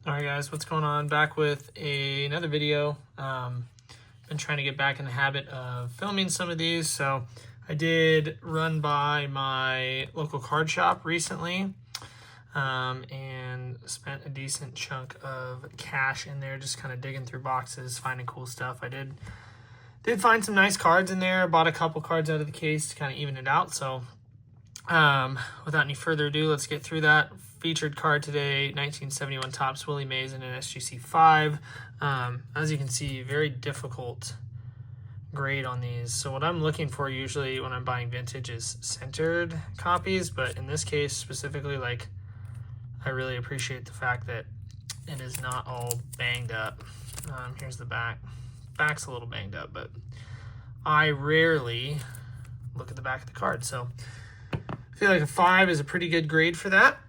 All right, guys, what's going on? Back with another video. Been trying to get back in the habit of filming some of these. So I did run by my local card shop recently and spent a decent chunk of cash in there, just kind of digging through boxes, finding cool stuff. I did find some nice cards in there. Bought a couple cards out of the case to kind of even it out. So without any further ado, let's get through that. Featured card today, 1971 Topps Willie Mays in an SGC 5. As you can see, very difficult grade on these. So what I'm looking for usually when I'm buying vintage is centered copies, but in this case specifically, like, I really appreciate the fact that it is not all banged up. Here's the back. Back's a little banged up, but I rarely look at the back of the card. So I feel like a 5 is a pretty good grade for that.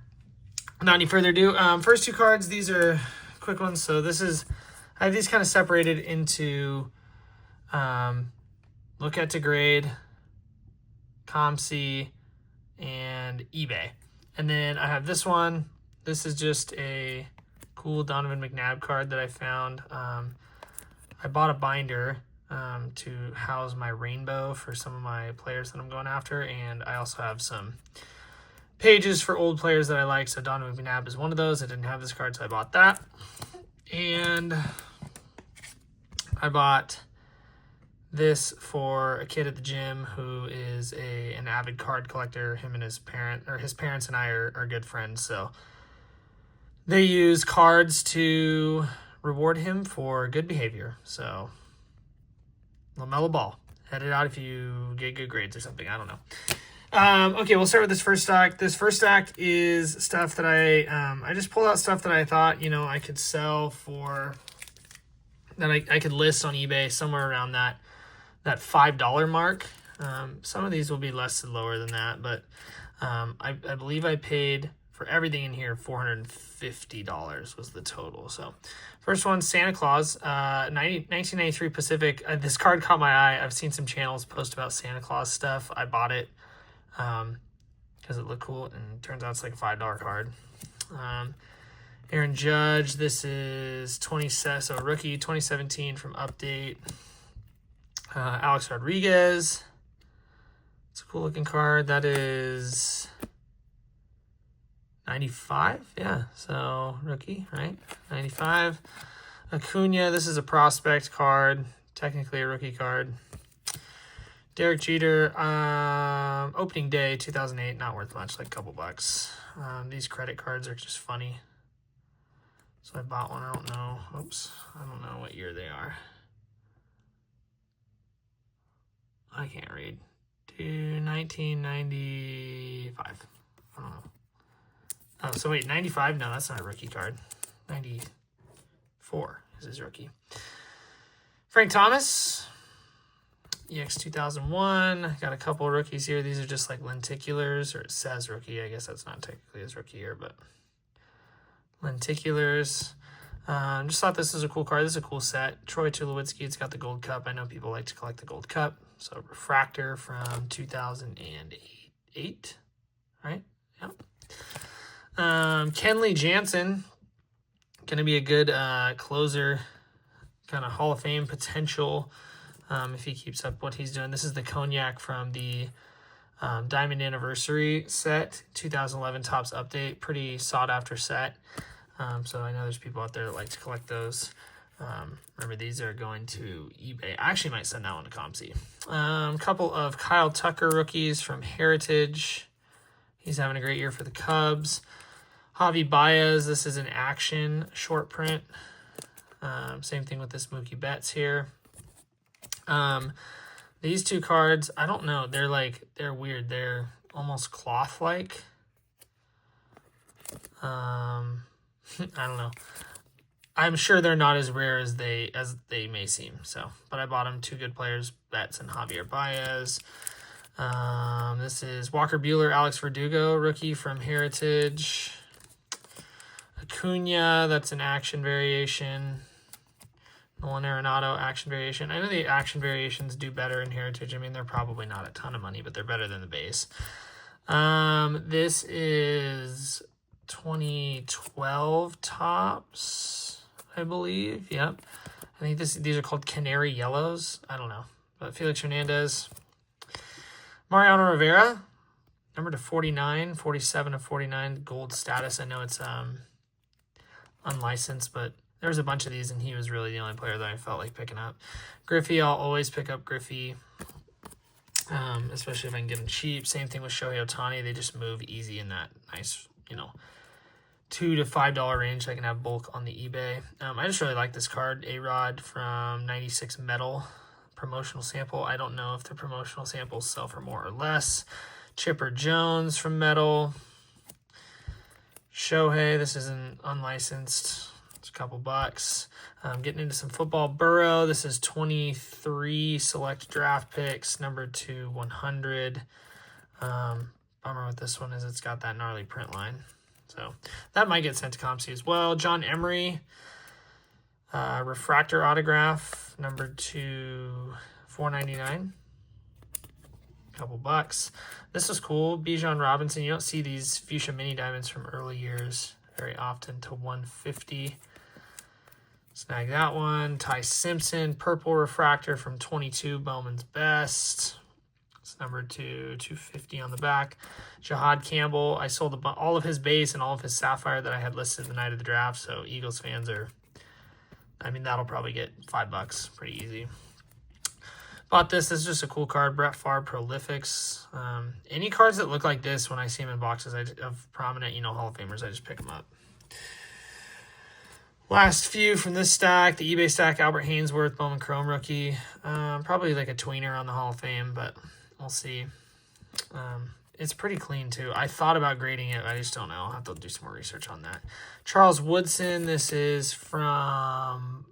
Not any further ado. First two cards, these are quick ones. So this is, I have these kind of separated into look at to grade, COMC, and eBay. And then I have this one. This is just a cool Donovan McNabb card that I found. I bought a binder to house my rainbow for some of my players that I'm going after, and I also have some pages for old players that I like. So Donovan McNabb is one of those. I didn't have this card, so I bought that. And I bought this for a kid at the gym who is an avid card collector. Him and his parents and I are good friends. So they use cards to reward him for good behavior. So LaMelo Ball, head it out if you get good grades or something. I don't know. Okay, we'll start with this first stack. This first stack is stuff that I just pulled out stuff that I thought, I could sell for, that I could list on eBay somewhere around that $5 mark. Some of these will be less and lower than that, but I believe I paid for everything in here $450 was the total. So first one, Santa Claus, 1993 Pacific. This card caught my eye. I've seen some channels post about Santa Claus stuff. I bought it because it looked cool, and it turns out it's like a $5 card. Aaron Judge, this is so rookie 2017 from Update. Alex Rodriguez, it's a cool looking card. That is 95, yeah, so rookie, right? 95. Acuna, this is a prospect card, technically a rookie card. Derek Jeter, opening day 2008, not worth much, like a couple bucks. These credit cards are just funny, so I bought one. I don't know what year they are. I can't read. 1995. I don't know. Oh, so wait, 95? No, that's not a rookie card. 94 is his rookie. Frank Thomas, EX 2001. Got a couple rookies here. These are just like lenticulars, or it says rookie. I guess that's not technically his rookie year, but lenticulars. Just thought this was a cool card. This is a cool set. Troy Tulowitzki, it's got the gold cup. I know people like to collect the gold cup. So refractor from 2008, right? Yep. Kenley Jansen, going to be a good closer, kind of Hall of Fame potential if he keeps up what he's doing. This is the Cognac from the Diamond Anniversary set, 2011 Topps Update. Pretty sought after set. So I know there's people out there that like to collect those. Remember, these are going to eBay. I actually might send that one to COMC. Couple of Kyle Tucker rookies from Heritage. He's having a great year for the Cubs. Javi Baez, this is an action short print. Same thing with this Mookie Betts here. These two cards, I don't know. They're weird. They're almost cloth-like. I don't know. I'm sure they're not as rare as they may seem. So, but I bought them. Two good players, Betts and Javier Baez. This is Walker Buehler, Alex Verdugo, rookie from Heritage. Acuna, that's an action variation. Nolan Arenado, action variation. I know the action variations do better in Heritage. I mean, they're probably not a ton of money, but they're better than the base. This is 2012 tops, I believe. Yep. I think these are called Canary Yellows. I don't know. But Felix Hernandez. Mariano Rivera, number to 49, 47 of 49, gold status. I know it's unlicensed, but there was a bunch of these, and he was really the only player that I felt like picking up. Griffey, I'll always pick up Griffey, especially if I can get him cheap. Same thing with Shohei Ohtani. They just move easy in that nice, $2 to $5 range. I can have bulk on the eBay. I just really like this card. A-Rod from 96 Metal promotional sample. I don't know if the promotional samples sell for more or less. Chipper Jones from Metal. Shohei, this is an unlicensed. It's a couple bucks. Getting into some football. Burrow, this is 23 select draft picks, number to 100. Bummer with this one is it's got that gnarly print line. So that might get sent to ComC as well. John Emery, refractor autograph, number to 499. Couple bucks. This is cool. Bijan Robinson. You don't see these fuchsia mini diamonds from early years very often to 150. Snag that one. Ty Simpson, purple refractor from 22, Bowman's Best. It's number 250 on the back. Jahad Campbell. I sold all of his base and all of his sapphire that I had listed the night of the draft. So Eagles fans that'll probably get $5 pretty easy. Bought this. This is just a cool card. Brett Favre Prolifics. Any cards that look like this when I see them in boxes of prominent, Hall of Famers, I just pick them up. Last few from this stack. The eBay stack, Albert Hainsworth, Bowman Chrome rookie. Probably like a tweener on the Hall of Fame, but we'll see. It's pretty clean, too. I thought about grading it. I just don't know. I'll have to do some more research on that. Charles Woodson. This is from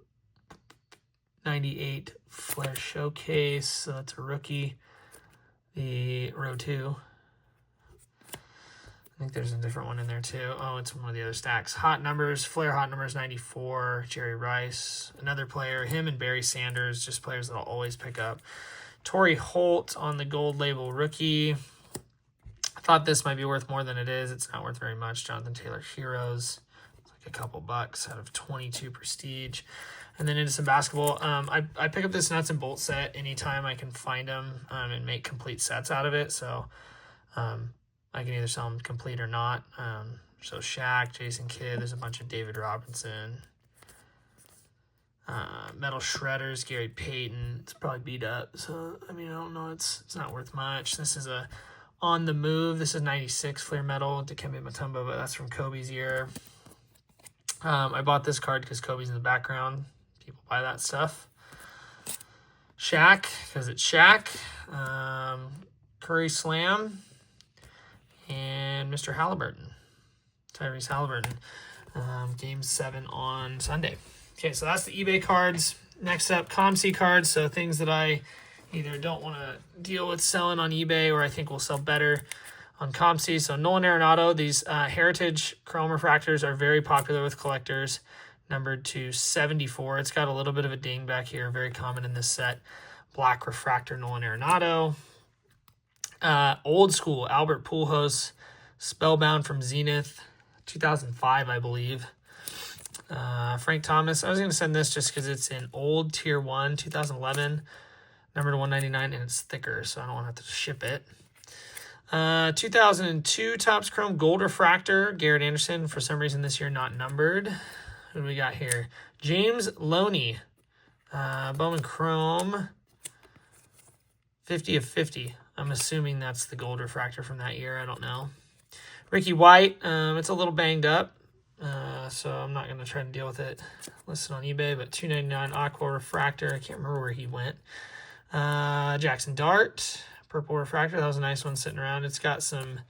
98 Flair Showcase. So that's a rookie. The row 2. I think there's a different one in there too. Oh, it's one of the other stacks. Hot Numbers, Flair Hot Numbers 94, Jerry Rice, another player. Him and Barry Sanders, just players that I'll always pick up. Torrey Holt on the gold label rookie. I thought this might be worth more than it is. It's not worth very much. Jonathan Taylor Heroes. It's like a couple bucks out of 22 prestige. And then into some basketball. I pick up this nuts and bolts set anytime I can find them and make complete sets out of it. So I can either sell them complete or not. So Shaq, Jason Kidd, there's a bunch of David Robinson. Metal Shredders, Gary Payton. It's probably beat up. So, I don't know. It's not worth much. This is a On the Move. This is 96 Flair Metal, Dikembe Mutombo, but that's from Kobe's year. I bought this card because Kobe's in the background. People buy that stuff. Shaq, because it's Shaq. Curry Slam. And Mr. Halliburton, Tyrese Halliburton, Game 7 on Sunday. Okay, so that's the eBay cards. Next up, ComC cards, so things that I either don't want to deal with selling on eBay or I think will sell better on ComC. So Nolan Arenado, these Heritage Chrome Refractors are very popular with collectors, numbered to 74. It's got a little bit of a ding back here, very common in this set. Black Refractor Nolan Arenado. Old school Albert Pujols, Spellbound from Zenith, 2005, I believe. Frank Thomas. I was going to send this just because it's in old Tier 1, 2011, number to 199, and it's thicker, so I don't want to have to ship it. 2002 Topps Chrome Gold Refractor, Garrett Anderson. For some reason this year not numbered. Who do we got here? James Loney, Bowman Chrome, 50 of 50. I'm assuming that's the gold refractor from that year. I don't know. Ricky White, it's a little banged up, so I'm not going to try to deal with it. Listed on eBay, but $2.99 Aqua Refractor. I can't remember where he went. Jackson Dart, purple refractor. That was a nice one sitting around. It's got some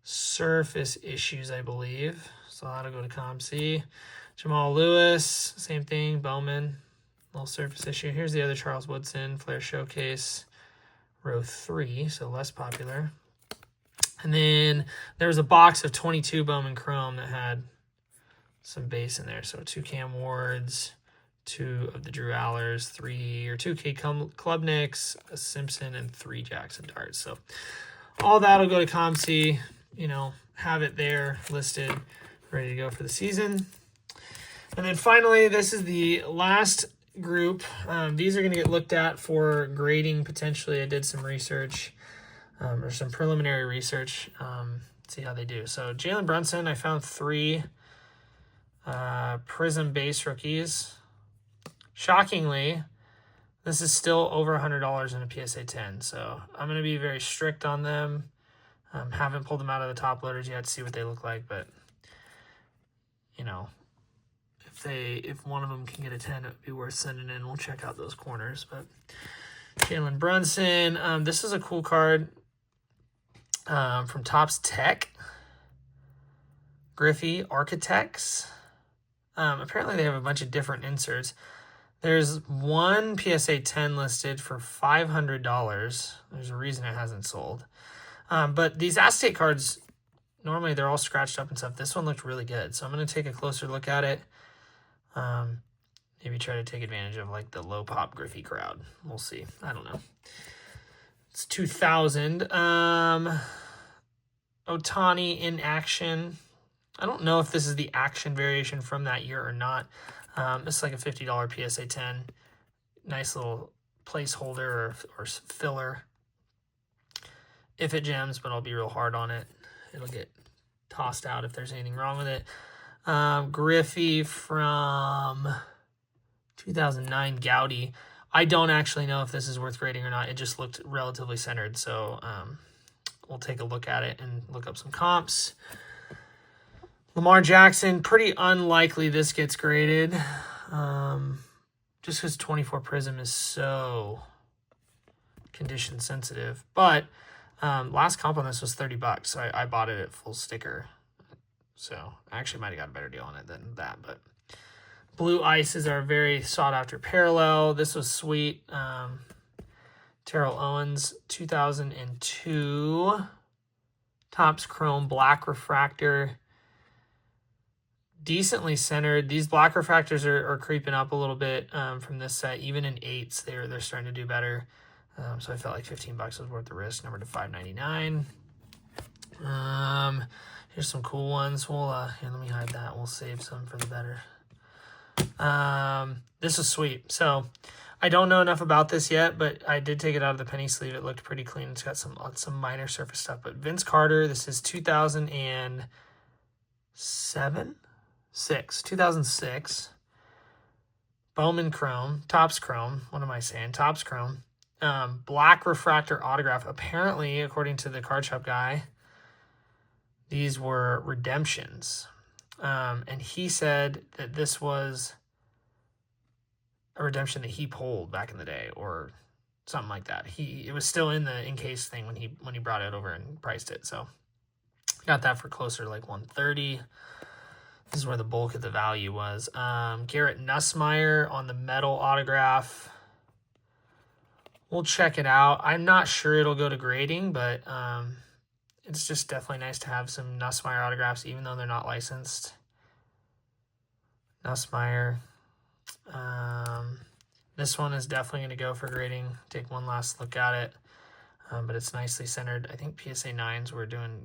surface issues, I believe, so that'll go to ComC. Jamal Lewis, same thing. Bowman, little surface issue. Here's the other Charles Woodson, Flair Showcase. Row 3, so less popular. And then there was a box of 22 Bowman Chrome that had some base in there. So 2 Cam Wards, 2 of the Drew Allers, 2 K Klubniks, a Simpson, and 3 Jackson Darts. So all that'll go to ComC. you know, have it there listed, ready to go for the season. And then finally, this is the last group. These are going to get looked at for grading potentially. I did some research or some preliminary research. See how they do. So Jalen Brunson, I found 3 Prism base rookies. Shockingly, this is still over $100 in a PSA 10. So I'm going to be very strict on them. Haven't pulled them out of the top loaders yet to see what they look like, but you know, if one of them can get a 10, it would be worth sending in. We'll check out those corners. But Jalen Brunson, this is a cool card from Topps Tech. Griffey Architects. Apparently they have a bunch of different inserts. There's one PSA 10 listed for $500. There's a reason it hasn't sold. But these Aztec cards, normally they're all scratched up and stuff. This one looked really good. So I'm going to take a closer look at it. Maybe try to take advantage of like the low pop Griffey crowd. We'll see. I don't know. It's 2000. Ohtani in action. I don't know if this is the action variation from that year or not. It's like a $50 PSA 10. Nice little placeholder or filler. If it gems, but I'll be real hard on it. It'll get tossed out if there's anything wrong with it. Griffey from 2009 Gaudy. I don't actually know if this is worth grading or not. It just looked relatively centered. So we'll take a look at it and look up some comps. Lamar Jackson, pretty unlikely this gets graded. Just because 24 Prism is so condition sensitive. But last comp on this was $30, so I bought it at full sticker. So I actually might have got a better deal on it than that. But Blue Ice is our very sought after parallel. This was sweet. Terrell Owens, 2002. Topps Chrome Black Refractor. Decently centered. These black refractors are creeping up a little bit from this set. Even in 8s, they're starting to do better. So I felt like $15 was worth the risk. Number to 599. Here's some cool ones. We'll here, let me hide that. We'll save some for the better. This is sweet. So I don't know enough about this yet, but I did take it out of the penny sleeve. It looked pretty clean. It's got some minor surface stuff. But Vince Carter, this is 2006. Bowman Chrome, Topps Chrome. What am I saying? Topps Chrome. Black refractor autograph. Apparently, according to the card shop guy, these were redemptions. And he said that this was a redemption that he pulled back in the day or something like that. It was still in the encased thing when he brought it over and priced it. So got that for closer to like $130. This is where the bulk of the value was. Garrett Nussmeier on the metal autograph. We'll check it out. I'm not sure it'll go to grading, but it's just definitely nice to have some Nussmeier autographs, even though they're not licensed. Nussmeier. This one is definitely going to go for grading. Take one last look at it. But it's nicely centered. I think PSA 9s were doing,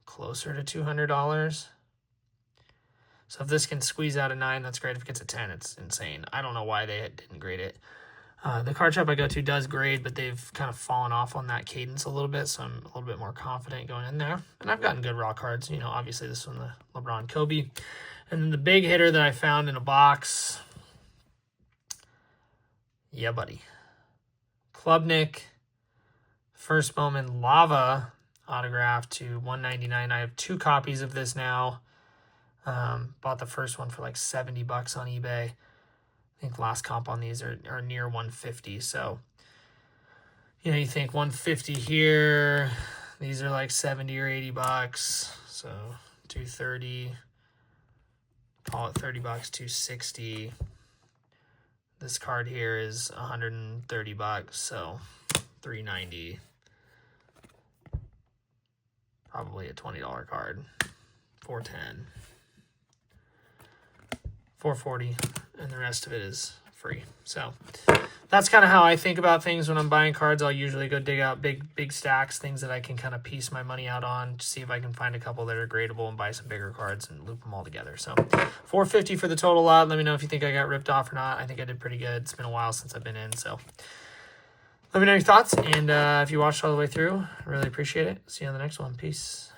closer to $200. So if this can squeeze out a 9, that's great. If it gets a 10, it's insane. I don't know why they didn't grade it. The card shop I go to does grade, but they've kind of fallen off on that cadence a little bit, so I'm a little bit more confident going in there. And I've gotten good raw cards. Obviously this one, the LeBron Kobe. And then the big hitter that I found in a box. Yeah, buddy. Klubnik. First Bowman Lava autograph to $199. I have 2 copies of this now. Bought the first one for like $70 on eBay. I think last comp on these are near $150. So, you think $150 here. These are like $70 or $80. So $230. Call it $30, $260. This card here is $130, so $390. Probably a $20 card. $410. $440, and the rest of it is free. So that's kind of how I think about things when I'm buying cards. I'll usually go dig out big stacks, things that I can kind of piece my money out on to see if I can find a couple that are gradable and buy some bigger cards and loop them all together. So $4.50 for the total lot. Let me know if you think I got ripped off or not. I think I did pretty good. It's been a while since I've been in, so let me know your thoughts. And if you watched all the way through, I really appreciate it. See you on the next one. Peace.